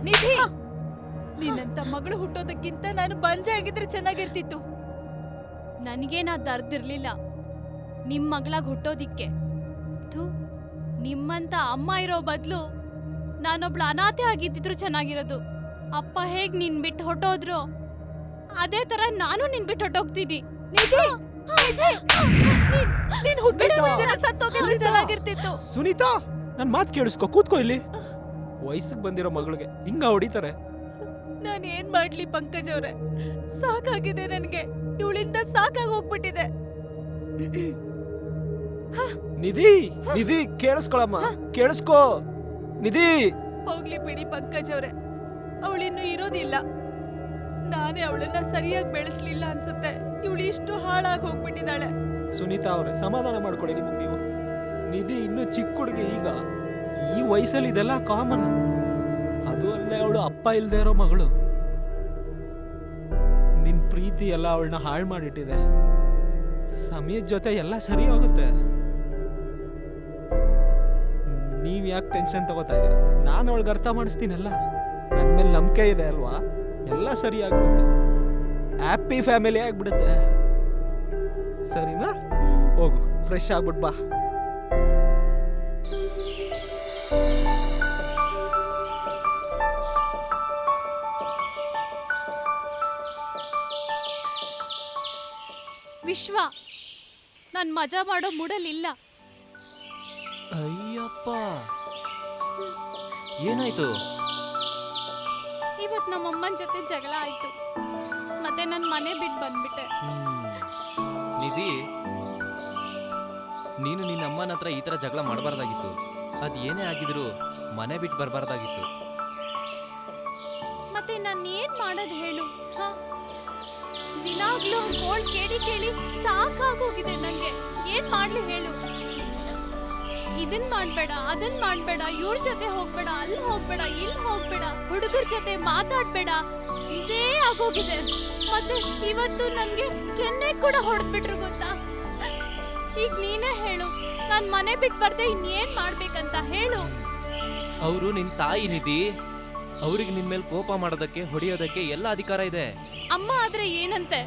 ನಿಧಿ, ನಿನ್ನಂತ ಮಗಳು ಹುಟ್ಟೋದಕ್ಕಿಂತ ನಾನು ಬಂಜೆ ಆಗಿದ್ರೆ ಚೆನ್ನಾಗಿರ್ತಿತ್ತು. ನನಗೇನಾದ ಅರ್ದಿರ್ಲಿಲ್ಲ ನಿಮ್ ಮಗಳಾಗ್ ಹುಟ್ಟೋದಿಕ್ಕೆ. ಥು, ನಿಮ್ಮಂತ ಅಮ್ಮ ಇರೋ ಬದ್ಲು ನಾನೊಬ್ಳು ಅನಾಥೆ ಆಗಿದ್ದಿದ್ರು ಚೆನ್ನಾಗಿರೋದು. ಅಪ್ಪ ಹೇಗ್ ನಿನ್ ಬಿಟ್ಟು ಹೊಟ್ಟೋದ್ರು ಅದೇ ತರ ನಾನು ನಿನ್ ಬಿಟ್ಟು ಹೊಟ್ಟೋಗ್ತೀನಿ. ನಿಧಿ, ನೀನ್ ಹುಟ್ಟಿದ ಮುಂಚೆನೆ ಸತ್ತೋಗಿದ್ರೆ ಚೆನ್ನಾಗಿರ್ತಿತ್ತು. ಸುನೀತಾ, ನನ್ ಮಾತ್ ಕೇಳಿಸ್ಕೊ, ಕೂತ್ಕೋ ಇಲ್ಲಿ. ವಯಸ್ಸಿಗೆ ಬಂದಿರೋ ಮಗಳಿಗೆ ಹಿಂಗ ಹೊಡಿತಾರೆ. ನಾನು ಏನ್ ಮಾಡ್ಲಿ ಪಂಕಜ್ ಅವ್ರೆ, ಸಾಕಾಗಿದೆ ನನ್ಗೆ. ಇವಳಿಂದ ಸಾಕಾಗಿ ಹೋಗ್ಬಿಟ್ಟಿದೆ. ನಿಧಿ, ನಿಧಿ ಕೇಳಿಸ್ಕೊಳಮ್ಮ, ಕೇಳಿಸ್ಕೋ ನಿಧಿ. ಹೋಗ್ಲಿ ಬಿಡಿ ಪಂಕಜ್ ಅವ್ರೆ, ಅವಳಿನ್ನು ಇರೋದಿಲ್ಲ. ನಾನೇ ಅವಳನ್ನ ಸರಿಯಾಗಿ ಬೆಳೆಸ್ಲಿಲ್ಲ ಅನ್ಸುತ್ತೆ. ಇವಳು ಇಷ್ಟು ಹಾಳಾಗಿ ಹೋಗ್ಬಿಟ್ಟಿದ್ದಾಳೆ. ಸುನೀತಾ ಅವ್ರೆ, ಸಮಾಧಾನ ಮಾಡ್ಕೊಳ್ಳಿ ನಿಮಗೆ ನೀವು. ನಿಧಿ ಇನ್ನು ಚಿಕ್ಕ ಹುಡುಗಿ. ಈಗ ಈ ವಯಸ್ಸಲ್ಲಿ ಇದೆಲ್ಲ ಕಾಮನ್. ಅದು ಅಲ್ಲದೆ ಅವಳು ಅಪ್ಪ ಇಲ್ದೇ ಇರೋ ಮಗಳು. ನಿನ್ ಪ್ರೀತಿ ಎಲ್ಲ ಅವಳನ್ನ ಹಾಳು ಮಾಡಿಟ್ಟಿದೆ. ಸಮಯದ ಜೊತೆ ಎಲ್ಲ ಸರಿ ಹೋಗುತ್ತೆ. ನೀವ್ ಯಾಕೆ ಟೆನ್ಷನ್ ತಗೋತಾ ಇದ್ದೀರಾ? ನಾನು ಅವಳಿಗೆ ಅರ್ಥ ಮಾಡಿಸ್ತೀನಲ್ಲ. ನನ್ನ ಮೇಲೆ ನಂಬಿಕೆ ಇದೆ ಅಲ್ವಾ? ಎಲ್ಲ ಸರಿ ಆಗ್ಬಿಡುತ್ತೆ. ಹ್ಯಾಪಿ ಫ್ಯಾಮಿಲಿ ಆಗ್ಬಿಡುತ್ತೆ. ಸರಿನಾ? ಹೋಗು, ಫ್ರೆಶ್ ಆಗ್ಬಿಟ್ ಬಾ. ವಿಶ್ವ, ನಾನ್ ಮಜಾ ಮಾಡೋ ಮೂಡಲಿಲ್ಲ. ಅಯ್ಯಪ್ಪ, ಏನಾಯ್ತು? ಇವತ್ ನಮ್ಮಮ್ಮನ ಜೊತೆ ಜಗಳ ಆಯ್ತು. ಮತ್ತೆ ನನ್ ಮನೆ ಬಿಟ್ಟು ಬಂದ್ಬಿಟ್ಟೆ. ನಿಧಿ, ನೀನು ನಿನ್ನ ಅಮ್ಮನ ಹತ್ರ ಈ ತರ ಜಗಳ ಮಾಡಬಾರ್ದಾಗಿತ್ತು. ಅದ್ ಏನೇ ಆಗಿದ್ರು ಮನೆ ಬಿಟ್ಟು ಬರಬಾರ್ದಾಗಿತ್ತು. ಮತ್ತೆ ನಾನ್ ಏನ್ ಮಾಡೋದ್ ಹೇಳು? ದಿನಾಗ್ಲೂ ಗೋಳ್ ಕೇಳಿ ಕೇಳಿ ಸಾಕಾಗೋಗಿದೆ ನಂಗೆ. ಏನ್ ಮಾಡ್ಲಿ ಹೇಳು? ಇದನ್ ಮಾಡ್ಬೇಡ, ಅದನ್ ಮಾಡ್ಬೇಡ, ಇವ್ರ ಜೊತೆ ಹೋಗ್ಬೇಡ, ಅಲ್ಲಿ ಹೋಗ್ಬೇಡ, ಇಲ್ಲಿ ಹೋಗ್ಬೇಡ, ಹುಡುಗರ ಜೊತೆ ಮಾತಾಡ್ಬೇಡ, ಇದೇ ಆಗೋಗಿದೆ. ಮತ್ತೆ ಇವತ್ತು ನನ್ಗೆ ಕೆನ್ನೆ ಕೂಡ ಹೊಡೆದ್ಬಿಟ್ರು ಗೊತ್ತಾ? ಈಗ ನೀನೇ ಹೇಳು, ನಾನ್ ಮನೆ ಬಿಟ್ಟು ಬರ್ದೆ ಇನ್ನೇನ್ ಮಾಡ್ಬೇಕಂತ ಹೇಳು. ಅವರು ನಿನ್ ತಾಯಿ ನಿಧಿ. ಅವ್ರಿಗೆ ನಿನ್ ಮೇಲೆ ಕೋಪ ಮಾಡೋದಕ್ಕೆ, ಹೊಡೆಯೋದಕ್ಕೆ ಎಲ್ಲ ಅಧಿಕಾರ ಇದೆ. ಅಮ್ಮ ಆದ್ರೆ ಏನಂತೆ?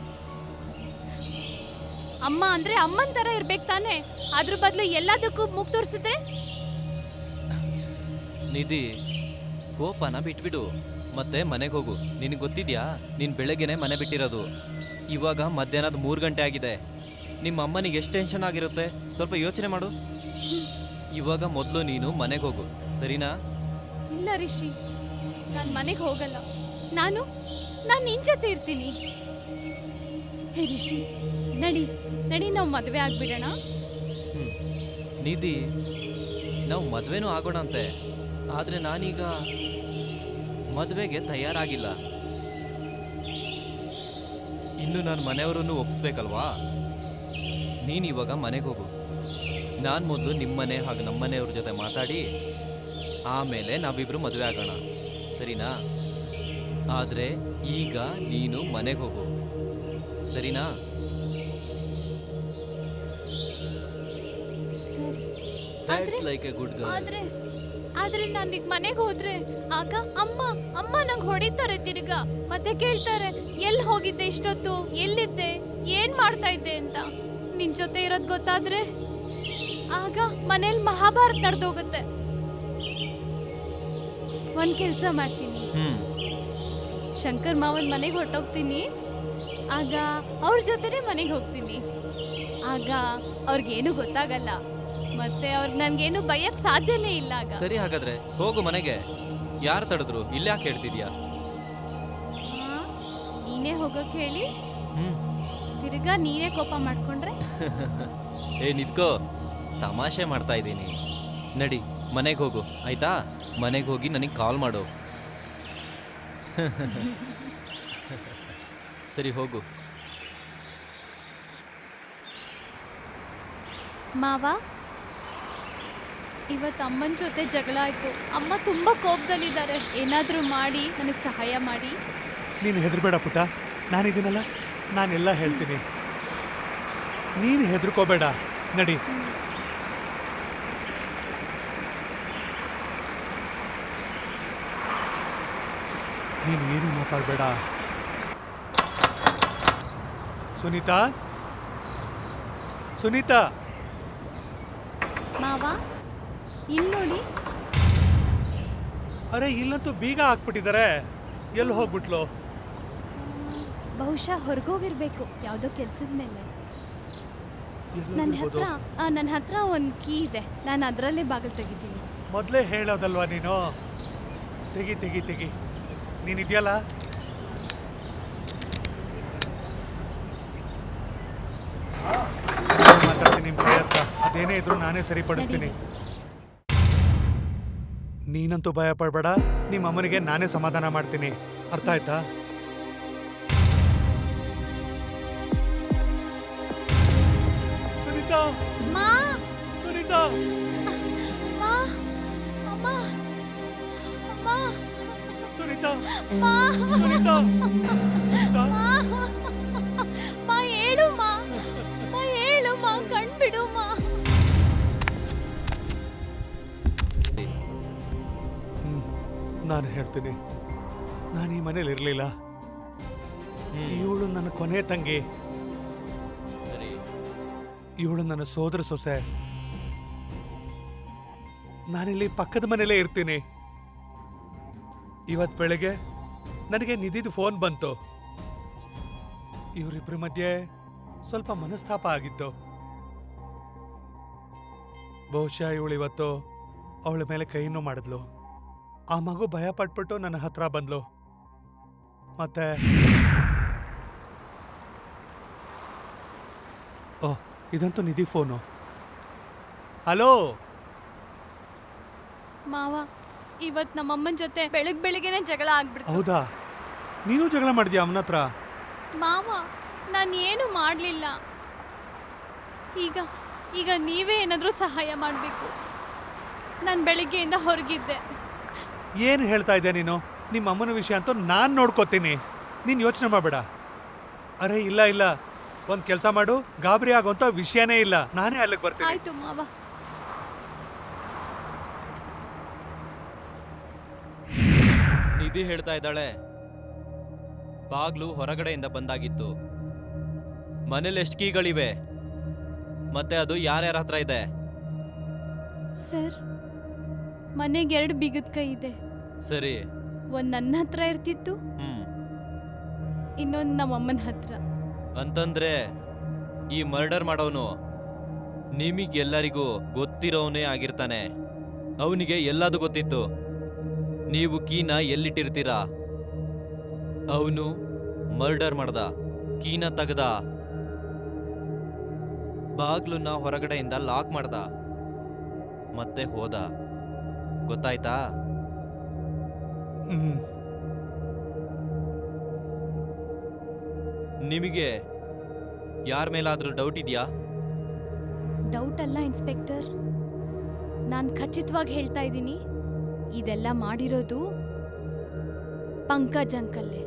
ಅಮ್ಮ ಅಂದ್ರೆ ಅಮ್ಮನ್ ತರ ಇರ್ಬೇಕು ತಾನೆ. ಅದ್ರ ಬದಲು ಎಲ್ಲದಕ್ಕೂ ಮೂಗ್ ತೋರಿಸಿದ್ರೆ? ನಿಧಿ, ಕೋಪನ ಬಿಟ್ಬಿಡು, ಮತ್ತೆ ಮನೆಗೆ ಹೋಗು. ನಿನಗೆ ಗೊತ್ತಿದ್ಯಾ, ನೀನ್ ಬೆಳಗ್ಗೆನೆ ಮನೆ ಬಿಟ್ಟಿರೋದು. ಇವಾಗ ಮಧ್ಯಾಹ್ನದ 3 ಗಂಟೆ ಆಗಿದೆ. ನಿಮ್ಮ ಅಮ್ಮನಿಗೆ ಎಷ್ಟು ಟೆನ್ಷನ್ ಆಗಿರುತ್ತೆ ಸ್ವಲ್ಪ ಯೋಚನೆ ಮಾಡು. ಇವಾಗ ಮೊದಲು ನೀನು ಮನೆಗೆ ಹೋಗು, ಸರಿನಾ? ಇಲ್ಲ ರಿಷಿ, ನಾನ್ ಮನೆಗೆ ಹೋಗಲ್ಲ. ನಾನು ನಿನ್ ಜೊತೆ ಇರ್ತೀನಿ. ಹೇ ರಿಷಿ, ನಡಿ ನಡಿ, ನಾವು ಮದುವೆ ಆಗ್ಬಿಡೋಣ. ನಿಧಿ, ನಾವು ಮದುವೆನೂ ಆಗೋಣಂತೆ. ಆದ್ರೆ ನಾನೀಗ ಮದುವೆಗೆ ತಯಾರಾಗಿಲ್ಲ. ಇನ್ನು ನಾನು ಮನೆಯವರನ್ನು ಒಪ್ಪಿಸ್ಬೇಕಲ್ವಾ? ನೀನಿವಾಗ ಮನೆಗೆ ಹೋಗು. ನಾನು ಮೊದಲು ನಿಮ್ಮನೆ ಹಾಗೂ ನಮ್ಮನೆಯವ್ರ ಜೊತೆ ಮಾತಾಡಿ ಆಮೇಲೆ ನಾವಿಬ್ರು ಮದುವೆ ಆಗೋಣ, ಸರಿನಾ? ಆದ್ರೆ ಈಗ ನೀನು ಮನೆಗೆ ಹೋಗು, ಸರಿನಾ? That's like a good girl. ಆದ್ರೆ ನಾನೀಗ ಮನೆಗೆ ಹೋದ್ರೆ ಆಗ ಅಮ್ಮ ನಂಗೆ ಹೊಡಿತಾರೆ ತಿರ್ಗಾ. ಮತ್ತೆ ಕೇಳ್ತಾರೆ, ಎಲ್ಲಿ ಹೋಗಿದ್ದೆ ಇಷ್ಟೊತ್ತು, ಎಲ್ಲಿದ್ದೆ, ಏನ್ ಮಾಡ್ತಾ ಇದ್ದೆ ಅಂತ. ನಿನ್ ಜೊತೆ ಇರೋದ್ ಗೊತ್ತಾದ್ರೆ ಆಗ ಮನೇಲಿ ಮಹಾಭಾರತ ನಡೆದೋಗುತ್ತೆ. ಒಂದ್ ಕೆಲ್ಸ ಮಾಡ್ತೀನಿ, ಶಂಕರ್ ಮಾವನ್ ಮನೆಗೆ ಹೊರಟೋಗ್ತೀನಿ. ಆಗ ಅವ್ರ ಜೊತೆನೆ ಮನೆಗೆ ಹೋಗ್ತೀನಿ. ಆಗ ಅವ್ರಿಗೇನು ಗೊತ್ತಾಗಲ್ಲ, ಮತ್ತೆ ಅವ್ರಿಗೆ ನನ್ಗೇನು ಬೈಯಕ್ ಸಾಧ್ಯನೇ ಇಲ್ಲ. ಆಗ ಸರಿ, ಹಾಗಾದ್ರೆ ಹೋಗು ಮನೆಗೆ. ಯಾರು ತಡೆದ್ರು? ಇಲ್ಲಿ ಯಾಕೆ ಹೇಳ್ತಿದ್ಯಾ? ನೀನೇ ಹೋಗೋಕ್ ಹೇಳಿ ತಿರ್ಗಾ ನೀನೇ ಕೋಪ ಮಾಡ್ಕೊಂಡ್ರೆ? ಏ ನಿತ್ಕೋ, ತಮಾಷೆ ಮಾಡ್ತಾ ಇದ್ದೀನಿ. ನಡಿ ಮನೆಗೆ ಹೋಗು, ಆಯ್ತಾ? ಮನೆಗೆ ಹೋಗಿ ನನಗೆ ಕಾಲ್ ಮಾಡು. ಸರಿ, ಹೋಗು. ಮಾವ, ಇವತ್ತು ಅಮ್ಮನ ಜೊತೆ ಜಗಳ ಆಯ್ತು. ಅಮ್ಮ ತುಂಬಾ ಕೋಪದಲ್ಲಿದ್ದಾರೆ. ಏನಾದ್ರೂ ಮಾಡಿ ನನಗೆ ಸಹಾಯ ಮಾಡಿ. ನೀನು ಹೆದರ್ಬೇಡ ಪುಟ್ಟ, ನಾನಿದ್ದೀನಲ್ಲ, ನಾನೆಲ್ಲ ಹೇಳ್ತೀನಿ. ನೀನು ಹೆದರ್ಕೋಬೇಡ, ನಡಿ. ನೀನು ಏನು ಮಾತಾಡಬೇಡ. ಸುನೀತಾ, ಸುನೀತಾ, ಮಾವ ಇಲ್ಲಿ ನೋಡಿ. ಅರೆ ಇಲ್ಲಂತೂ ಬೀಗ ಹಾಕ್ಬಿಟ್ಟಿದ್ದಾರೆ. ಎಲ್ಲಿ ಹೋಗ್ಬಿಟ್ಲು? ಬಹುಶಃ ಹೊರಗೋಗಿರ್ಬೇಕು ಯಾವುದೋ ಕೆಲ್ಸದ ಮೇಲೆ. ನನ್ನ ಎಲ್ಲೋಗಿರ್ಬೋದು? ಹತ್ರ ಒಂದು ಕೀ ಇದೆ, ನಾನು ಅದರಲ್ಲೇ ಬಾಗಿಲು ತೆಗಿತೀನಿ. ಮೊದಲೇ ಹೇಳೋದಲ್ವಾ ನೀನು? ತೆಗಿ ತೆಗಿ ತೆಗಿ, ನೀನಿದೆಯಲ್ಲ. ಮಾತಾಡ್ತೀನಿ ನಿಮ್ಮ ಕೈ ಹತ್ರ. ಅದೇನೇ ಇದ್ರು ನಾನೇ ಸರಿಪಡಿಸ್ತೀನಿ. ನೀನಂತೂ ಭಯ ಪಡಬೇಡ. ನಿಮ್ಮ ಅಮ್ಮನಿಗೆ ನಾನೇ ಸಮಾಧಾನ ಮಾಡ್ತೀನಿ. ಅರ್ಥ ಆಯ್ತಾ? ಸುನೀತಾ, ಮಾ ಸುನೀತಾ, ಮಾ ಅಮ್ಮ ಅಮ್ಮ ಸುನೀತಾ, ಮಾ ಸುನೀತಾ, ಸುನೀತಾ. ಮಾ ಹೇಳು ಮಾ ಹೇಳು ಮಾ, ಕಣ್ಬಿಡು ಮಾ. ನಾನು ಹೇಳ್ತೀನಿ, ನಾನು ಈ ಮನೇಲಿ ಇರಲಿಲ್ಲ. ಇವಳು ನನ್ನ ಕೊನೆ ತಂಗಿ, ಸರಿ. ಇವಳು ನನ್ನ ಸೋದರ ಸೊಸೆ. ನಾನಿಲ್ಲಿ ಪಕ್ಕದ ಮನೇಲೇ ಇರ್ತೀನಿ. ಇವತ್ತು ಬೆಳಗ್ಗೆ ನನಗೆ ನಿಧಿದು ಫೋನ್ ಬಂತು. ಇವರಿಬ್ಬರ ಮಧ್ಯೆ ಸ್ವಲ್ಪ ಮನಸ್ತಾಪ ಆಗಿತ್ತು. ಬಹುಶಃ ಇವಳು ಇವತ್ತು ಅವಳ ಮೇಲೆ ಕೈಯನ್ನು ಮಾಡಿದ್ಲು. ಆ ಮಗು ಭಯ ಪಟ್ಬಿಟ್ಟು ನನ್ನ ಹತ್ರ ಬಂದ್ಲು. ಮತ್ತೆ ಓ, ಇದಂತೂ ನಿಧಿ ಫೋನು. ಹಲೋ ಮಾವ, ಇವತ್ತು ನಮ್ಮಮ್ಮನ ಜೊತೆ ಬೆಳಗ್ಗೆನೆ ಜಗಳ ಆಗ್ಬಿಡ್ತು. ಹೌದಾ? ನೀನು ಜಗಳ ಮಾಡಿದ್ಯಾ ಅಮ್ಮನ ಹತ್ರ? ಮಾವ, ನಾನು ಏನು ಮಾಡಲಿಲ್ಲ. ಈಗ ನೀವೇ ಏನಾದರೂ ಸಹಾಯ ಮಾಡಬೇಕು. ನಾನು ಬೆಳಿಗ್ಗೆಯಿಂದ ಹೊರಗಿದ್ದೆ. ಏನು ಹೇಳ್ತಾ ಇದ್ದೆ ನೀನು? ನಿಮ್ಮ ಅಮ್ಮನ ವಿಷಯ ಅಂತೂ ನಾನು ನೋಡ್ಕೋತೀನಿ, ನೀನು ಯೋಚನೆ ಮಾಡಬೇಡ. ಅರೆ ಇಲ್ಲ ಇಲ್ಲ, ಒಂದು ಕೆಲಸ ಮಾಡು, ಗಾಬರಿ ಆಗೋಂಥ ವಿಷಯನೇ ಇಲ್ಲ. ನಾನೇ ಅಲ್ಲಿಗೆ ಬರ್ತೀನಿ. ಆಯ್ತು ಮಾವ. ನಿಧಿ ಹೇಳ್ತಾ ಇದ್ದಾಳೆ, ಬಾಗ್ಲು ಹೊರಗಡೆಯಿಂದ ಬಂದಾಗಿತ್ತು. ಮನೇಲಿ ಎಷ್ಟು ಕೀಗಳಿವೆ ಮತ್ತೆ ಅದು ಯಾರ್ಯಾರ ಹತ್ರ ಇದೆ? ಸರ್, ಮನೆಗೆ 2 ಬೀಗದ ಕೈ ಇದೆ. ಸರಿ. ಒಂದು ನನ್ನ ಹತ್ರ ಇರ್ತಿತ್ತು, ಇನ್ನೊಂದು ನಮ್ಮಮ್ಮನ ಹತ್ರ. ಅಂತಂದ್ರೆ ಈ ಮರ್ಡರ್ ಮಾಡೋನು ನಿಮಗೆಲ್ಲರಿಗೂ ಗೊತ್ತಿರೋನೇ ಆಗಿರ್ತಾನೆ. ಅವನಿಗೆ ಎಲ್ಲದೂ ಗೊತ್ತಿತ್ತು. ನೀವು ಕೀನ ಎಲ್ಲಿಟ್ಟಿರ್ತೀರಾ? ಅವನು ಮರ್ಡರ್ ಮಾಡ್ದ, ಕೀನ ತೆಗ್ದ, ಬಾಗ್ಲನ್ನ ಹೊರಗಡೆಯಿಂದ ಲಾಕ್ ಮಾಡ್ದ, ಮತ್ತೆ ಹೋದ. ಗೊತ್ತಾಯ್ತಾ? ನಿಮಗೆ ಯಾರ ಮೇಲಾದ್ರೂ ಡೌಟ್ ಇದೆಯಾ? ಡೌಟ್ ಅಲ್ಲ ಇನ್ಸ್ಪೆಕ್ಟರ್, ನಾನು ಖಚಿತವಾಗಿ ಹೇಳ್ತಾ ಇದ್ದೀನಿ, ಇದೆಲ್ಲ ಮಾಡಿರೋದು ಪಂಕಜ್ ಅಂಕಲ್ಲೇ.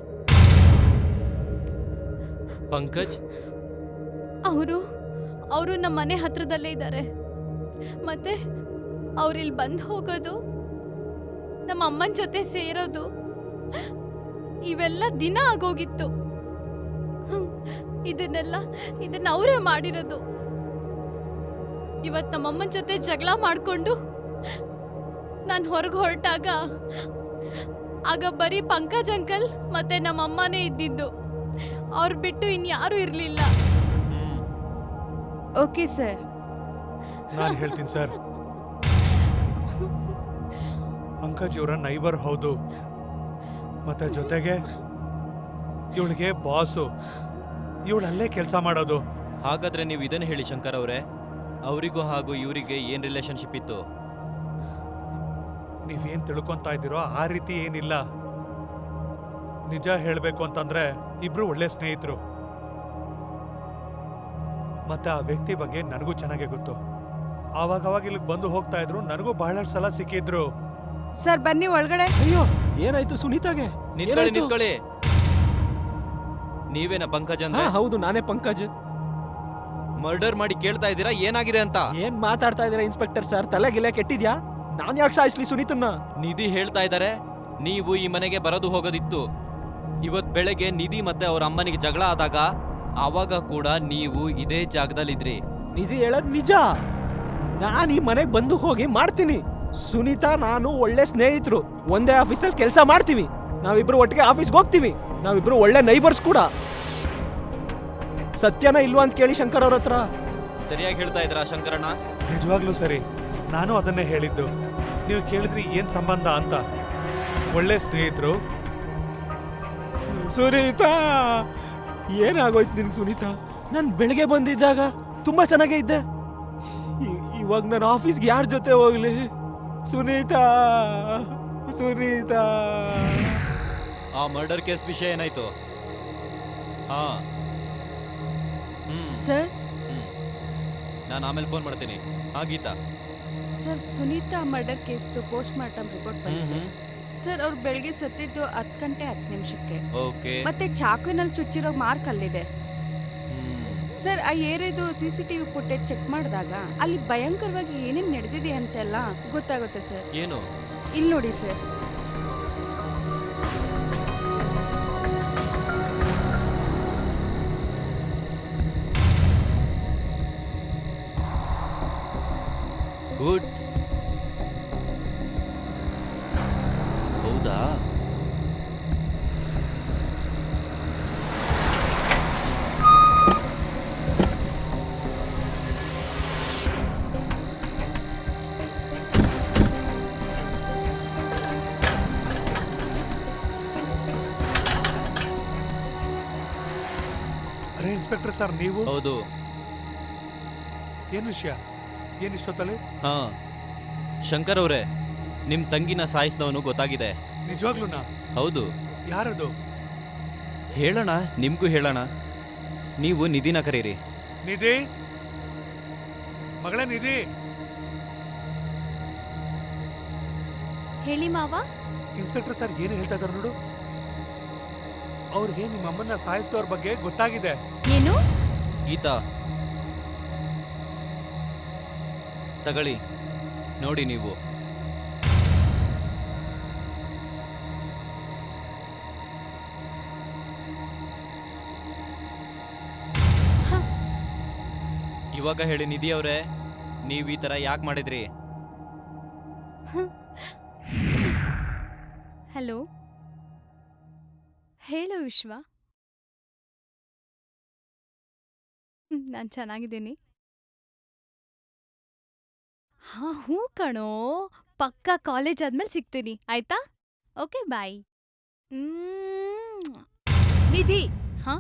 ಪಂಕಜ್? ಅವರು ನಮ್ಮ ಮನೆ ಹತ್ರದಲ್ಲೇ ಇದ್ದಾರೆ. ಮತ್ತೆ ಅವ್ರಿಲ್ಲಿ ಬಂದು ಹೋಗೋದು, ನಮ್ಮ ಅಮ್ಮನ ಜೊತೆ ಸೇರೋದು, ಇವೆಲ್ಲ ದಿನ ಆಗೋಗಿತ್ತು. ಇದನ್ನ ಅವರೇ ಮಾಡಿರೋದು. ಇವತ್ತು ನಮ್ಮಮ್ಮನ ಜೊತೆ ಜಗಳ ಮಾಡಿಕೊಂಡು ನಾನು ಹೊರಗೆ ಹೊರಟಾಗ ಆಗ ಬರೀ ಪಂಕಜ್ ಅಂಕಲ್ ಮತ್ತೆ ನಮ್ಮಮ್ಮನೇ ಇದ್ದಿದ್ದು. ಅವ್ರು ಬಿಟ್ಟು ಇನ್ಯಾರೂ ಇರಲಿಲ್ಲ. Okay sir. ನಾನು ಹೇಳ್ತೀನಿ ಸರ್, ಪಂಕಜ್ ಇವರ ನೈಬರ್ ಹೌದು, ಮತ್ತೆ ಜೊತೆಗೆ ಇವಳಿಗೆ ಬಾಸು. ಇವಳಲ್ಲೇ ಕೆಲಸ ಮಾಡೋದು. ಹಾಗಾದ್ರೆ ನೀವು ಇದನ್ನು ಹೇಳಿ ಶಂಕರ್ ಅವರೇ, ಅವರಿಗೂ ಹಾಗೂ ಇವರಿಗೆ ಏನ್ ರಿಲೇಶನ್ಶಿಪ್ ಇತ್ತು? ನೀವೇನ್ ತಿಳ್ಕೊಂತಾ ಇದ್ದೀರೋ ಆ ರೀತಿ ಏನಿಲ್ಲ. ನಿಜ ಹೇಳಬೇಕು ಅಂತಂದ್ರೆ ಇಬ್ರು ಒಳ್ಳೆ ಸ್ನೇಹಿತರು. ಮತ್ತೆ ಆ ವ್ಯಕ್ತಿ ಬಗ್ಗೆ ನನಗೂ ಚೆನ್ನಾಗೇ ಗೊತ್ತು. ಆವಾಗ ಇಲ್ಲಿಗೆ ಬಂದು ಹೋಗ್ತಾ ಇದ್ರು, ನನಗೂ ಬಹಳಷ್ಟು ಸಲ ಸಿಕ್ಕಿದ್ರು. ಸರ್ ಬನ್ನಿ ಒಳಗಡೆ. ಅಯ್ಯೋ, ಏನಾಯ್ತು ಸುನೀತಾಗೆ? ನಿಂತ್ಕೊಳ್ಳಿ. ನೀವೇನ ಪಂಕಜ್ ಅಂದ್ರೆ? ಹೌದು, ನಾನೇ ಪಂಕಜ್. ಮರ್ಡರ್ ಮಾಡಿ ಕೇಳ್ತಾ ಇದ್ದೀರಾ ಏನಾಗಿದೆ ಅಂತ? ಏನ್ ಮಾತಾಡ್ತಾ ಇದೀರಾ ಇನ್ಸ್ಪೆಕ್ಟರ್ ಸರ್? ತಲೆ ಗಿಲೆ ಕೆಟ್ಟಿದ್ಯಾ? ನಾನ್ ಯಾಕೆ ಸಾಯಿಸ್ಲಿ ಸುನೀತನ್ನ? ನಿಧಿ ಹೇಳ್ತಾ ಇದ್ದಾರೆ ನೀವು ಈ ಮನೆಗೆ ಬರೋದು ಹೋಗೋದಿತ್ತು. ಇವತ್ ಬೆಳಗ್ಗೆ ನಿಧಿ ಮತ್ತೆ ಅವ್ರ ಅಮ್ಮನಿಗೆ ಜಗಳ ಆದಾಗ ಆವಾಗ ಕೂಡ ನೀವು ಇದೇ ಜಾಗದಲ್ಲಿದ್ರಿ. ನಿಧಿ ಹೇಳೋದ್ ನಿಜ. ನಾನು ಈ ಮನೆಗೆ ಬಂದು ಹೋಗಿ ಮಾಡ್ತೀನಿ. ಸುನೀತಾ ನಾನು ಒಳ್ಳೆ ಸ್ನೇಹಿತರು, ಒಂದೇ ಆಫೀಸಲ್ಲಿ ಕೆಲಸ ಮಾಡ್ತೀವಿ, ನಾವಿಬ್ರು ಒಟ್ಟಿಗೆ ಆಫೀಸ್ಗೆ ಹೋಗ್ತೀವಿ, ನಾವಿಬ್ರು ಒಳ್ಳೆ ನೈಬರ್ಸ್ ಕೂಡ. ಸತ್ಯನ ಇಲ್ವಾ ಅಂತ ಕೇಳಿ ಶಂಕರ್ ಅವ್ರ ಹತ್ರ. ಸರಿಯಾಗಿ ಹೇಳ್ತಾ ಇದ್ರಾ ಶಂಕರಣ್ಣ? ನಿಜವಾಗ್ಲೂ ಸರಿ, ನಾನು ಅದನ್ನೇ ಹೇಳಿದ್ದು. ನೀವು ಕೇಳಿದ್ರಿ ಏನ್ ಸಂಬಂಧ ಅಂತ. ಒಳ್ಳೆ ಸ್ನೇಹಿತರು. ಸುನೀತಾ, ಏನಾಗೋಯ್ತು ನಿನ್ಗೆ ಸುನೀತಾ? ನಾನು ಬೆಳಗ್ಗೆ ಬಂದಿದ್ದಾಗ ತುಂಬಾ ಚೆನ್ನಾಗೇ ಇದ್ದೆ. ಇವಾಗ ನಾನು ಆಫೀಸ್ಗೆ ಯಾರ ಜೊತೆ ಹೋಗ್ಲಿ? ಸುನೀತಾ, ಸುನೀತಾ. ಆ ಮರ್ಡರ್ ಕೇಸ್ ವಿಷಯ ಏನಾಯ್ತು? ಹಾ, ಸರ್ ನಾನು ಆಮೇಲೆ ಫೋನ್ ಮಾಡ್ತೀನಿ. ಹಾ ಗೀತಾ. ಸರ್, ಸುನೀತಾ ಮರ್ಡರ್ ಕೇಸ್ದು ಪೋಸ್ಟ್ ಮಾರ್ಟಮ್ ರಿಪೋರ್ಟ್ ಬಂದಿದೆ ಸರ್. ಅವ್ರು ಬೆಳಗ್ಗೆ ಸತ್ತಿದ್ದು 10 ಗಂಟೆ 10 ನಿಮಿಷಕ್ಕೆ. ಓಕೆ. ಮತ್ತೆ ಚಾಕುವಿನಲ್ಲಿ ಚುಚ್ಚಿರೋ ಮಾರ್ಕ್ ಅಲ್ಲಿದೆ ಸರ್. ಆ ಏರಿಯಾದು CCTV ಫುಟೇಜ್ ಚೆಕ್ ಮಾಡಿದಾಗ ಅಲ್ಲಿ ಭಯಂಕರವಾಗಿ ಏನೇನು ನಡೆದಿದೆ ಅಂತೆಲ್ಲ ಗೊತ್ತಾಗುತ್ತೆ ಸರ್. ಏನು? ಇಲ್ಲಿ ನೋಡಿ ಸರ್. ಗುಡ್. ಹೌದಾ? ಅರೆ ಇನ್ಸ್ಪೆಕ್ಟರ್ ಸರ್, ನೀವು? ಹೌದು. ಏನ್ ವಿಷಯ? ಏನ್ ಇಷ್ಟೊತ್ತಲ್ಲಿ? ಹಾ, ಶಂಕರ್ ಅವರೇ, ನಿಮ್ ತಂಗಿನ ಸಾಯಿಸಿದವನು ಗೊತ್ತಾಗಿದೆ. ನಿಜವಾಗ್ಲೂನಾ? ಹೌದು. ಯಾರದು? ಹೇಳೋಣ, ನಿಮ್ಗೂ ಹೇಳೋಣ. ನೀವು ನಿಧಿನ ಕರೀರಿ. ನಿಧಿ, ಮಗಳೇ ನಿಧಿ. ಹೇಳಿ ಮಾವ. ಇನ್ಸ್ಪೆಕ್ಟರ್ ಸರ್ ಏನು ಹೇಳ್ತಾ ಇದಾರೆ ನೋಡು. ಅವ್ರಿಗೆ ನಿಮ್ಮ ಅಮ್ಮನ್ನ ಸಾಯಿಸಿದವ್ರ ಬಗ್ಗೆ ಗೊತ್ತಾಗಿದೆ. ಏನು? ಗೀತಾ, ತಗೊಳ್ಳಿ ನೋಡಿ ನೀವು. ಇವಾಗ ಹೇಳಿ ನಿಧಿ ಅವರೇ, ನೀವು ಈ ತರ ಯಾಕೆ ಮಾಡಿದ್ರಿ? ಹಲೋ, ಹೇಳು ವಿಶ್ವ. ನಾನು ಚೆನ್ನಾಗಿದ್ದೀನಿ. ಹಾ, ಹ್ಞೂ ಕಣೋ, ಪಕ್ಕಾ ಕಾಲೇಜ್ ಆದ್ಮೇಲೆ ಸಿಗ್ತೀನಿ, ಆಯ್ತಾ? ಓಕೆ, ಬಾಯ್. ನಿಧಿ, ಹಾ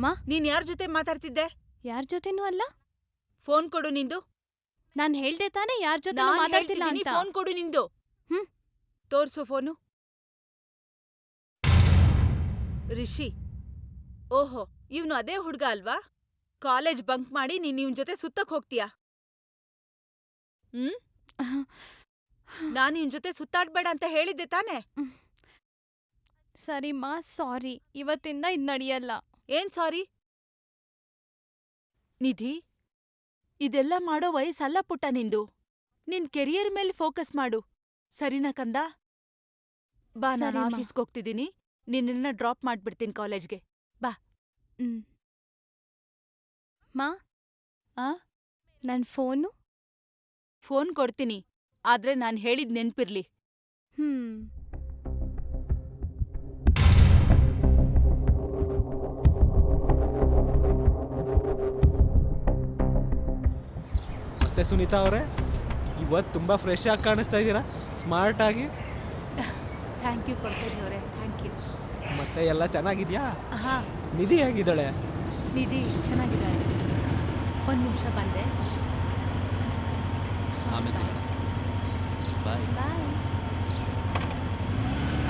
ಮಾ, ನೀನ್ ಯಾರ ಜೊತೆ ಮಾತಾಡ್ತಿದ್ದೆ? ಯಾರ ಜೊತೆನೂ ಅಲ್ಲ. ಫೋನ್ ಕೊಡು ನಿಂದು. ನಾನು ಹೇಳ್ದೆ ತಾನೇ ಯಾರ ಜೊತೆ ನಾನ್ ಮಾತಾಡ್ತಿಲ್ಲ ಹೇಳ್ತಿದ್ದೀನಿ, ಅಂತ. ಫೋನ್ ಕೊಡು ನಿಂದು. ತೋರ್ಸು ಫೋನು. ರಿಷಿ. ಓಹೋ, ಇವನು ಅದೇ ಹುಡ್ಗ ಅಲ್ವಾ? ಕಾಲೇಜ್ ಬಂಕ್ ಮಾಡಿ ನೀನ್ ಇವನ್ ಜೊತೆ ಸುತ್ತಕ್ ಹೋಗ್ತೀಯಾ? ನಾನು ಇವನ್ ಜೊತೆ ಸುತ್ತಾಡ್ಬೇಡ ಅಂತ ಹೇಳಿದ್ದೆ ತಾನೇ? ಸರಿ ಮಾ, ಸಾರಿ. ಇವತ್ತಿಂದ ಇದ್ ನಡೆಯಲ್ಲ. ಏನ್ ಸಾರಿ? ನಿಧಿ, ಇದೆಲ್ಲ ಮಾಡೋ ವಯಸ್ಸಲ್ಲ ಪುಟ್ಟ ನಿಂದು. ನಿನ್ ಕೆರಿಯರ್ ಮೇಲೆ ಫೋಕಸ್ ಮಾಡು, ಸರಿನಾ ಕಂದ? ಬಾ, ನಾನು ಸರಿ, ಅಮ್ಮ. ಆಫೀಸ್ಗೆ ಹೋಗ್ತಿದ್ದೀನಿ. ನಿನ್ನ ಡ್ರಾಪ್ ಮಾಡ್ಬಿಡ್ತೀನಿ ಕಾಲೇಜ್ಗೆ. ಬಾ. ಮಾ, ಆ? ನನ್ ಫೋನು. ಫೋನ್ ಕೊಡ್ತೀನಿ, ಆದ್ರೆ ನಾನ್ ಹೇಳಿದ್ ನೆನ್ಪಿರ್ಲಿ. ಮತ್ತೆ ಸುನೀತಾ ಅವರೇ, ಇವತ್ತು ತುಂಬಾ ಫ್ರೆಶ್ ಆಗಿ ಕಾಣಿಸ್ತಾ ಇದ್ದೀರಾ, ಸ್ಮಾರ್ಟ್ ಆಗಿ. ಥ್ಯಾಂಕ್ ಯು ಪಂಕಜ್ ಅವರೇ, ಥ್ಯಾಂಕ್ ಯು. ಮತ್ತೆ ಎಲ್ಲ ಚೆನ್ನಾಗಿದ್ಯಾ? ಹಾ, ನಿಧಿ ಹೇಗಿದ್ದಾಳೆ? ನಿಧಿ ಚೆನ್ನಾಗಿದ್ದಾಳೆ. ಒಂದ್ ನಿಮಿಷ ಬಂದೆ. ಆಮೇಲೆ ಸಿಗೋಣ. ಬಾಯ್. ಬಾಯ್.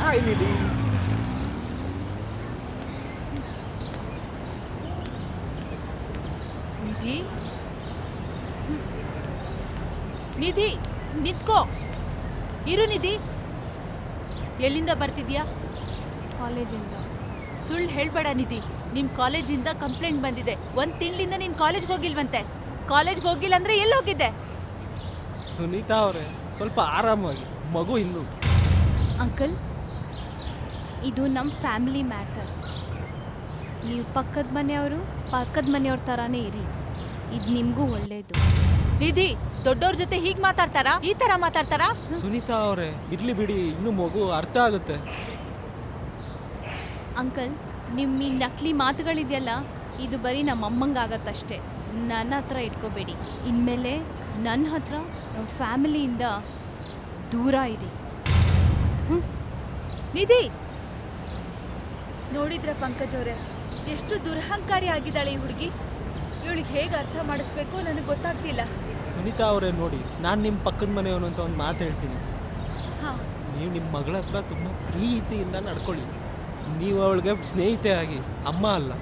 ಹಾಯ್ ನಿಧಿ. ನಿಧಿ, ನಿಧಿ, ನಿಂತ್ಕೋ. ಇರು ನಿಧಿ. ಎಲ್ಲಿಂದ ಬರ್ತಿದ್ಯಾ? ಕಾಲೇಜಿಂದ. ಸುಳ್ಳು ಹೇಳ್ಬೇಡ ನಿಧಿ. ನಿಮ್ ಕಾಲೇಜಿಂದ ಕಂಪ್ಲೇಂಟ್ ಬಂದಿದೆ. 1 ತಿಂಗಳಿಂದ ನೀನ್ ಕಾಲೇಜ್ಗೆ ಹೋಗಿಲ್ವಂತೆ. ಕಾಲೇಜ್ಗೆ ಹೋಗಿಲ್ಲ ಅಂದ್ರೆ ಎಲ್ಲಿ ಹೋಗಿದ್ದೆ? ಸುನೀತಾ ಅವರೇ, ಸ್ವಲ್ಪ ಆರಾಮಾಗಿ, ಮಗು ಇನ್ನು. ಅಂಕಲ್, ಇದು ನಮ್ಮ ಫ್ಯಾಮಿಲಿ ಮ್ಯಾಟರ್. ನೀವು ಪಕ್ಕದ ಮನೆಯವ್ರ ಥರಾನೇ ಇರಿ. ಇದು ನಿಮಗೂ ಒಳ್ಳೇದು. ನಿಧಿ, ದೊಡ್ಡವ್ರ ಜೊತೆ ಹೀಗ್ ಮಾತಾಡ್ತಾರಾ? ಈ ತರ ಮಾತಾಡ್ತಾರಾ? ಸುನೀತಾ ಅವರೇ, ಇರ್ಲಿ ಬಿಡಿ, ಇನ್ನೂ ಮಗು ಅರ್ಥ ಆಗುತ್ತೆ. ಅಂಕಲ್, ನಿಮ್ಮ ಈ ನಕಲಿ ಮಾತುಗಳಿದೆಯಲ್ಲ, ಇದು ಬರೀ ನಮ್ಮ ಅಮ್ಮಂಗಾಗತ್ತಷ್ಟೇ. ನನ್ನ ಹತ್ರ ಇಟ್ಕೋಬೇಡಿ. ಇನ್ಮೇಲೆ ನನ್ನ ಹತ್ರ ನಮ್ಮ ಫ್ಯಾಮಿಲಿಯಿಂದ ದೂರ ಇರಿ. ನಿಧಿ, ನೋಡಿದ್ರ ಪಂಕಜ್ ಅವರೇ, ಎಷ್ಟು ದುರಹಂಕಾರಿ ಆಗಿದ್ದಾಳೆ ಈ ಹುಡುಗಿ. ಇವಳಿಗೆ ಹೇಗೆ ಅರ್ಥ ಮಾಡಿಸ್ಬೇಕು ನನಗೆ ಗೊತ್ತಾಗ್ತಿಲ್ಲ. ಸುನೀತಾ ಅವರೇ ನೋಡಿ, ನಾನು ನಿಮ್ಮ ಪಕ್ಕದ ಮನೆಯವನು ಅಂತ ಒಂದು ಮಾತು ಹೇಳ್ತೀನಿ. ಹಾ, ನೀವು ನಿಮ್ಮ ಮಗಳ ಹತ್ರ ತುಂಬ ಪ್ರೀತಿಯಿಂದ ನಡ್ಕೊಳ್ಳಿ. ನೀವು ಅವಳಿಗೆ ಸ್ನೇಹಿತೆ ಆಗಿ, ಅಮ್ಮ ಅಲ್ಲ.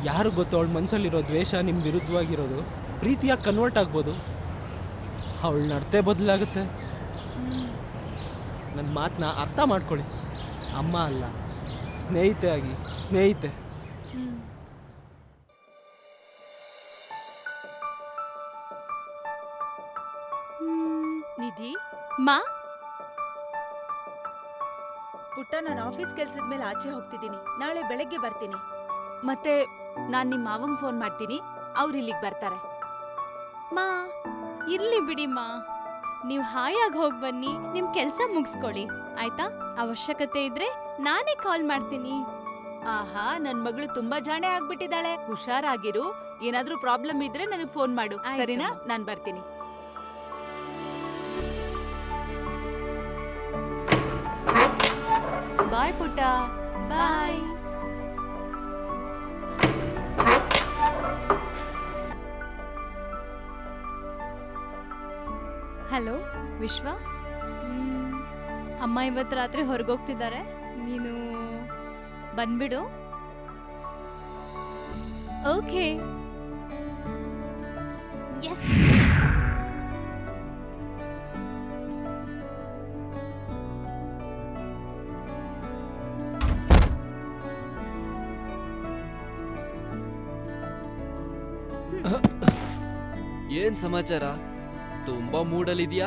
ಯಾರು ಗೊತ್ತು, ಅವಳ ಮನಸ್ಸಲ್ಲಿರೋ ದ್ವೇಷ ನಿಮ್ಮ ವಿರುದ್ಧವಾಗಿರೋದು ಪ್ರೀತಿಯಾಗಿ ಕನ್ವರ್ಟ್ ಆಗ್ಬೋದು. ಅವಳ ನಡತೆ ಬದಲಾಗುತ್ತೆ. ನನ್ನ ಮಾತನ್ನ ಅರ್ಥ ಮಾಡ್ಕೊಳ್ಳಿ. ಅಮ್ಮ ಅಲ್ಲ, ಸ್ನೇಹಿತೆ ಆಗಿ, ಸ್ನೇಹಿತೆ. ನಿಧಿ, ಮಾ, ಪುಟ್ಟ, ನಾನು ಆಫೀಸ್ ಕೆಲ್ಸದ ಮೇಲೆ ಆಚೆ ಹೋಗ್ತಿದ್ದೀನಿ. ನಾಳೆ ಬೆಳಗ್ಗೆ ಬರ್ತೀನಿ. ಮತ್ತೆ ನಾನು ನಿಮ್ಮ ಮಾವಂಗ್ ಫೋನ್ ಮಾಡ್ತೀನಿ, ಅವ್ರು ಇಲ್ಲಿಗೆ ಬರ್ತಾರೆ. ಮಾ, ಇರ್ಲಿ ಬಿಡಿ ಮಾ. ನೀವು ಹಾಯಾಗಿ ಹೋಗಿ ಬನ್ನಿ, ನಿಮ್ಮ ಕೆಲಸ ಮುಗಿಸ್ಕೊಳ್ಳಿ, ಆಯ್ತಾ? ಅವಶ್ಯಕತೆ ಇದ್ರೆ ನಾನೇ ಕಾಲ್ ಮಾಡ್ತೀನಿ. ಆಹಾ, ನನ್ ಮಗಳು ತುಂಬಾ ಜಾಣೆ ಆಗ್ಬಿಟ್ಟಿದ್ದಾಳೆ. ಹುಷಾರಾಗಿರು. ಏನಾದ್ರೂ ಪ್ರಾಬ್ಲಮ್ ಇದ್ರೆ ನನಗೆ ಫೋನ್ ಮಾಡು, ಆಯ್ತು. ಸರಿನಾ? ನಾನ್ ಬರ್ತೀನಿ. ಬಾಯ್ ಪುಟ್ಟ, ಬಾಯ್. ಹಲೋ ವಿಶ್ವ, ಅಮ್ಮ ಇವತ್ತು ರಾತ್ರಿ ಹೊರಗೋಗ್ತಿದ್ದಾರೆ. ನೀನು ಬಂದ್ಬಿಡು. ಓಕೆ. ಎಸ್. ಏನ್ ಸಮಾಚಾರ? ತುಂಬಾ ಮೂಡಲ್ಲಿದ್ಯಾ?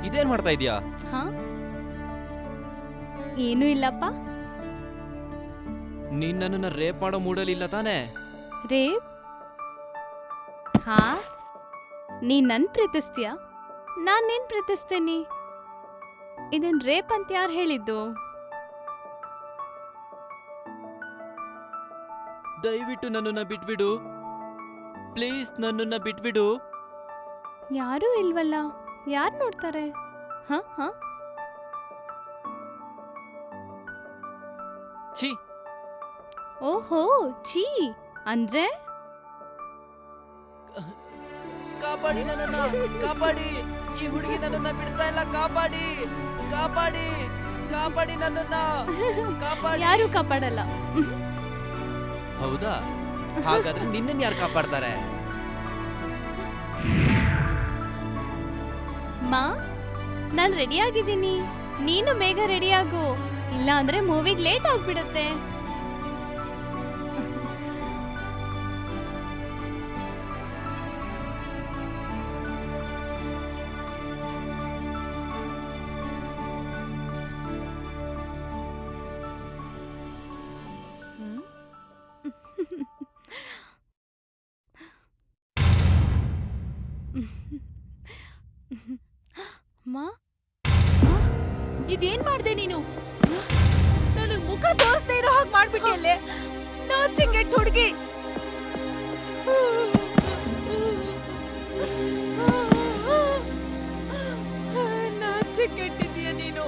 ಇದೇನ್ ಮಾಡ್ತಾ ಇದೀಯಾ? ಹಾ, ಏನೂ ಇಲ್ಲಪ್ಪ. ನೀನ್ ನನ್ನನ್ನ ರೇಪ್ ಮಾಡೋ ಮೂಡಲಿಲ್ಲ ತಾನೇ? ರೇಪ್? ಹಾ, ನೀನ್ ನನ್ ಪ್ರೀತಿಸ್ತೀಯಾ? ನಾನ್ ನಿನ್ ಪ್ರೀತಿಸ್ತೀನಿ. ಇದನ್ ರೇಪ್ ಅಂತ ಯಾರು ಹೇಳಿದ್ದು? ದಯವಿಟ್ಟು ನನ್ನನ್ನ ಬಿಟ್ಬಿಡು ಪ್ಲೀಸ್, ನನ್ನನ್ನ ಬಿಟ್ಬಿಡು. ಯಾರೂ ಇಲ್ವಲ್ಲ, ಯಾರು ನೋಡ್ತಾರೆ? ಹ ಹ, ಛೀ, ಓಹೋ, ಛೀ ಅಂದ್ರೆ ಕಾಪಾಡಿ ನನ್ನನ್ನ, ಕಾಪಾಡಿ. ಈ ಹುಡುಗಿ ನನ್ನನ್ನ ಬಿಡ್ತಾ ಇಲ್ಲ. ಕಾಪಾಡಿ, ಕಾಪಾಡಿ, ಕಾಪಾಡಿ ನನ್ನನ್ನ, ಕಾಪಾಡಿ. ಯಾರು ಕಾಪಾಡಲ್ಲ. ಹೌದಾ? ಹಾಗಾದ್ರೆ ನಿನ್ನನ್ ಯಾರು ಕಾಪಾಡ್ತಾರೆ? ಮಾ, ನಾನ್ ರೆಡಿ ಆಗಿದ್ದೀನಿ. ನೀನು ಬೇಗ ರೆಡಿ ಆಗು, ಇಲ್ಲ ಅಂದ್ರೆ ಮೂವಿಗ್ ಲೇಟ್ ಆಗ್ಬಿಡತ್ತೆ. ಮಾ, ಇದೇನ್ ಮಾಡ್ದೆ ನೀನು? ನನಗ್ ಮುಖ ತೋರಿಸ್ದೇ ಇರೋ ಹಾಗೆ ಮಾಡ್ಬಿಟ್ಟಿಯಲ್ಲೇ. ನಾಚೆ ಕೆಟ್ಟ ಹುಡುಗಿ. ನಾಚೆ ಕೆಟ್ಟಿದೀಯ ನೀನು.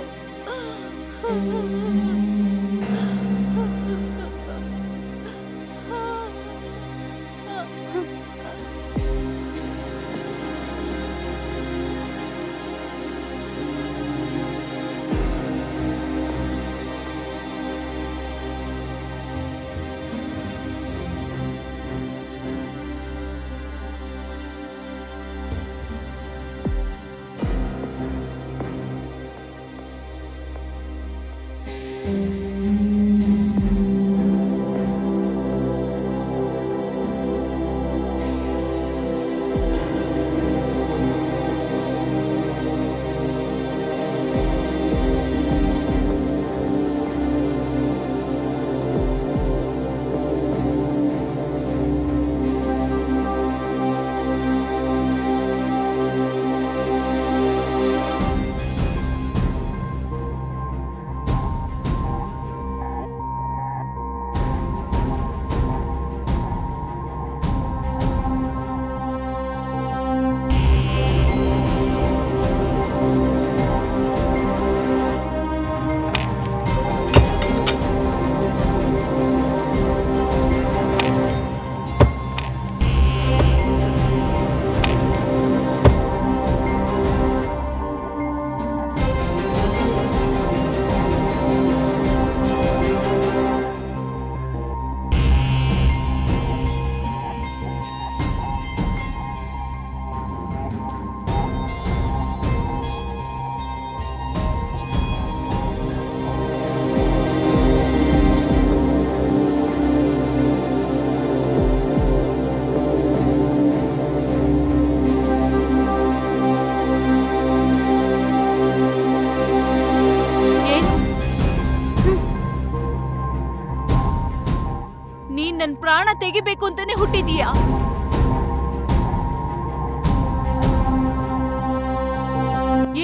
ತೆಗಿಬೇಕು ಅಂತಾನೆ ಹುಟ್ಟಿದೀಯಾ?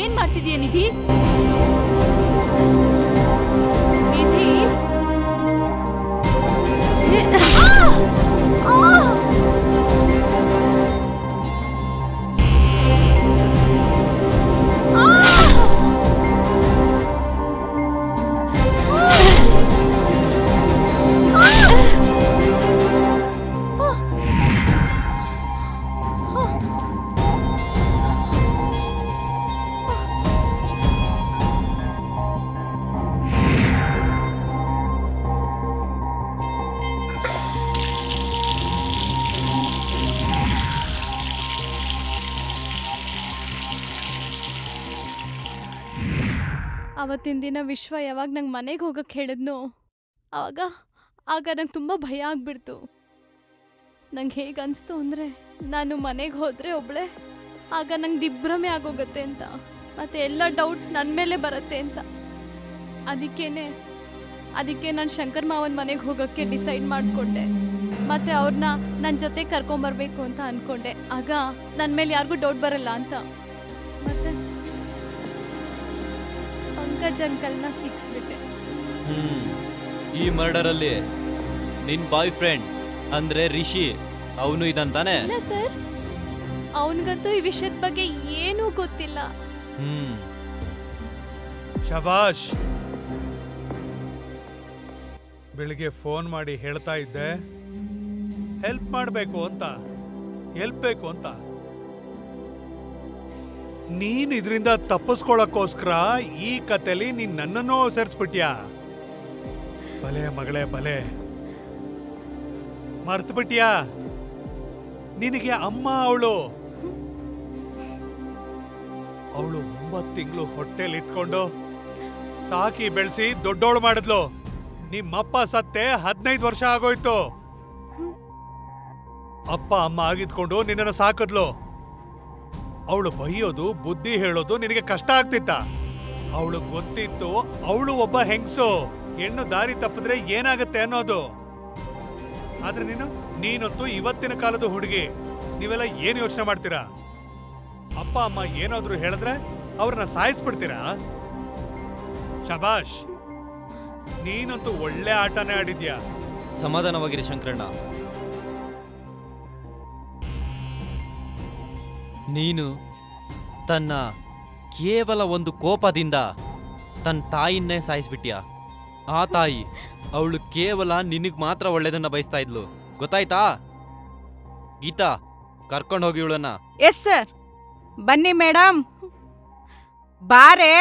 ಏನ್ ಮಾಡ್ತಿದೀಯ ನಿಧಿ? ನಿಧಿ, ಅವತ್ತಿನ ದಿನ ವಿಶ್ವ ಯಾವಾಗ ನಂಗೆ ಮನೆಗೆ ಹೋಗಕ್ಕೆ ಹೇಳಿದ್ನೋ ಆಗ ನಂಗೆ ತುಂಬ ಭಯ ಆಗ್ಬಿಡ್ತು. ನಂಗೆ ಹೇಗೆ ಅನಿಸ್ತು ಅಂದರೆ ನಾನು ಮನೆಗೆ ಹೋದರೆ ಒಬ್ಳೆ ಆಗ ನಂಗೆ ದಿಗ್ಭ್ರಮೆ ಆಗೋಗುತ್ತೆ ಅಂತ, ಮತ್ತು ಎಲ್ಲ ಡೌಟ್ ನನ್ನ ಮೇಲೆ ಬರುತ್ತೆ ಅಂತ. ಅದಕ್ಕೆ ನಾನು ಶಂಕರ್ ಮಾವನ ಮನೆಗೆ ಹೋಗೋಕ್ಕೆ ಡಿಸೈಡ್ ಮಾಡಿಕೊಂಡೆ. ಮತ್ತು ಅವ್ರನ್ನ ನನ್ನ ಜೊತೆ ಕರ್ಕೊಂಬರ್ಬೇಕು ಅಂತ ಅಂದ್ಕೊಂಡೆ. ಆಗ ನನ್ನ ಮೇಲೆ ಯಾರಿಗೂ ಡೌಟ್ ಬರಲ್ಲ ಅಂತ. ಮತ್ತು ಪಂಕಜ್ ಅಂಕಲ್ನ ಸಿಕ್ಸ್ಬಿಟ್ಟೆ. ಈ ಮರ್ಡರಲ್ಲಿ ನಿನ್ ಬಾಯ್ ಫ್ರೆಂಡ್ ಅಂದ್ರೆ ರಿಷಿ ಅವನು ಇದಂತಾನೆ? ಇಲ್ಲ ಸರ್, ಅವನಿಗಂತೂ ಈ ವಿಷಯದ ಬಗ್ಗೆ ಏನೂ ಗೊತ್ತಿಲ್ಲ. ಶಬಾಷ್. ಬೆಳಿಗ್ಗೆ ಫೋನ್ ಮಾಡಿ ಹೇಳ್ತಾ ಇದ್ದೆ ಹೆಲ್ಪ್ ಮಾಡಬೇಕು ಅಂತ, ಹೆಲ್ಪ್ ಬೇಕು ಅಂತ. ನೀನ್ ಇದರಿಂದ ತಪ್ಪಿಸ್ಕೊಳಕ್ಕೋಸ್ಕರ ಈ ಕತೆಲಿ ನೀನ್ ನನ್ನನ್ನು ಸೇರಿಸ್ಬಿಟ್ಯಾ? ಬಲೆ ಮಗಳೇ ಬಲೆ, ಮರ್ತು ಬಿಟ್ಯಾ? ನಿನಗೆ ಅಮ್ಮ ಅವಳು 9 ತಿಂಗಳು ಹೊಟ್ಟೆಲಿ ಇಟ್ಕೊಂಡು ಸಾಕಿ ಬೆಳೆಸಿ ದೊಡ್ಡೋಳು ಮಾಡಿದ್ಲು. ನಿಮ್ಮಪ್ಪ ಸತ್ತೆ 15 ವರ್ಷ ಆಗೋಯ್ತು. ಅಪ್ಪ ಅಮ್ಮ ಆಗಿದ್ಕೊಂಡು ನಿನ್ನನ್ನು ಸಾಕಿದ್ಲು. ಅವಳು ಬೈಯೋದು ಬುದ್ಧಿ ಹೇಳೋದು ನಿನಗೆ ಕಷ್ಟ ಆಗ್ತಿತ್ತ? ಅವಳು ಗೊತ್ತಿತ್ತು ಅವಳು ಒಬ್ಬ ಹೆಂಗ್ಸು, ಹೆಣ್ಣು ದಾರಿ ತಪ್ಪಿದ್ರೆ ಏನಾಗತ್ತೆ ಅನ್ನೋದು. ಆದ್ರೆ ನೀನಂತೂ ಇವತ್ತಿನ ಕಾಲದ ಹುಡುಗಿ. ನೀವೆಲ್ಲ ಏನ್ ಯೋಚನೆ ಮಾಡ್ತೀರಾ? ಅಪ್ಪ ಅಮ್ಮ ಏನಾದ್ರೂ ಹೇಳಿದ್ರೆ ಅವ್ರನ್ನ ಸಾಯಿಸ್ಬಿಡ್ತೀರಾ? ಶಬಾಷ್, ನೀನಂತೂ ಒಳ್ಳೆ ಆಟನೇ ಆಡಿದ್ಯಾ. ಸಮಾಧಾನವಾಗಿರಿ ಶಂಕರಣ್ಣ. ನೀನು ತನ್ನ ಕೇವಲ ಒಂದು ಕೋಪದಿಂದ ತನ್ನ ತಾಯಿನ್ನೇ ಸಾಯಿಸ್ಬಿಟ್ಯಾ. ಆ ತಾಯಿ ಅವಳು ಕೇವಲ ನಿನಗ್ ಮಾತ್ರ ಒಳ್ಳೇದನ್ನ ಬಯಸ್ತಾ ಇದ್ಲು, ಗೊತ್ತಾಯ್ತಾ? ಗೀತಾ, ಕರ್ಕೊಂಡು ಹೋಗಿ ಇವಳನ್ನ. Yes sir. ಬನ್ನಿ ಮೇಡಮ್. ಬಾರೆ.